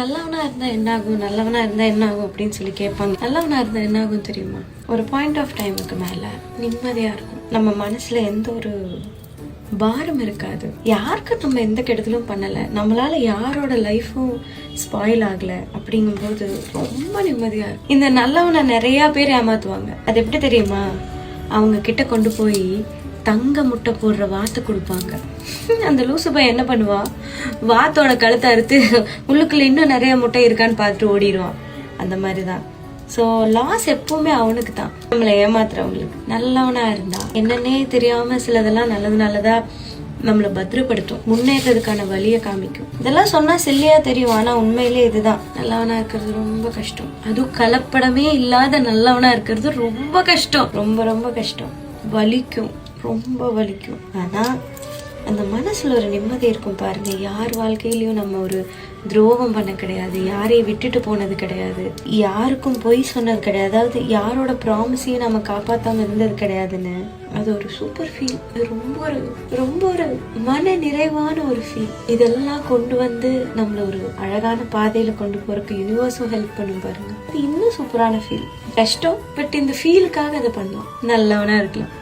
நல்லவனா இருந்தா என்ன ஆகும், நல்லவனா இருந்தா என்ன ஆகும் அப்படின்னு சொல்லி கேட்பாங்க. நல்லவனா இருந்தா என்ன ஆகும் தெரியுமா? ஒரு பாயிண்ட் ஆஃப் டைமுக்கு மேல நிம்மதியா இருக்கும். நம்ம மனசுல எந்த ஒரு பாரம் இருக்காது. யாருக்கு நம்ம எந்த கெடுதலும் பண்ணல, நம்மளால யாரோட லைஃபும் ஸ்பாயில் ஆகல. அப்படிங்கும்போது ரொம்ப நிம்மதியா இருக்கும். இந்த நல்லவனை நிறைய பேர் ஏமாத்துவாங்க. அது எப்படி தெரியுமா? அவங்க கிட்ட கொண்டு போய் தங்க முட்டை போடுற வாத்தை கொடுப்பாங்க. அந்த லூசு பையன் என்ன பண்ணுவா, வாத்தோட கழுத்தை அறுத்து உள்ளுக்குள்ள இன்னும் நிறைய முட்டை இருக்கான்னு பார்த்துட்டு ஓடிடுவான். அந்த மாதிரிதான். ஸோ லாஸ் எப்பவுமே அவனுக்கு தான், நம்மளை ஏமாத்துறவங்களுக்கு. நல்லவனா இருந்தா என்னன்னே தெரியாம சிலதெல்லாம் நல்லதா நம்மளை பத்திரப்படுத்தும், முன்னேறதுக்கான வழியை காமிக்கும். இதெல்லாம் சொன்னா சில்லியா தெரியும், ஆனா உண்மையிலே இதுதான். நல்லவனா இருக்கிறது ரொம்ப கஷ்டம். அதுவும் கலப்படமே இல்லாத நல்லவனா இருக்கிறது ரொம்ப கஷ்டம், ரொம்ப ரொம்ப கஷ்டம். வலிக்கும், ரொம்ப வலிக்கும். ஆனா அந்த மனசுல ஒரு நிம்மதி இருக்கும் பாருங்க. யார் வாழ்க்கையிலயும் நம்ம ஒரு துரோகம் பண்ண கிடையாது, யாரையும் விட்டுட்டு போனது கிடையாது, யாருக்கும் பொய் சொன்னது கிடையாது, அதாவது யாரோட ப்ராமிஸையும் நம்ம காப்பாத்தாம இருந்தது கிடையாதுன்னு. அது ஒரு சூப்பர் ஃபீல். அது ரொம்ப ஒரு மன நிறைவான ஒரு ஃபீல். இதெல்லாம் கொண்டு வந்து நம்மள ஒரு அழகான பாதையில கொண்டு போறதுக்கு யூனிவர்ஸும் ஹெல்ப் பண்ணும் பாருங்க. அது இன்னும் சூப்பரான ஃபீல். கஷ்டம், பட் இந்த ஃபீலுக்காக அதை பண்ணலாம். நல்லவனா இருக்கலாம்.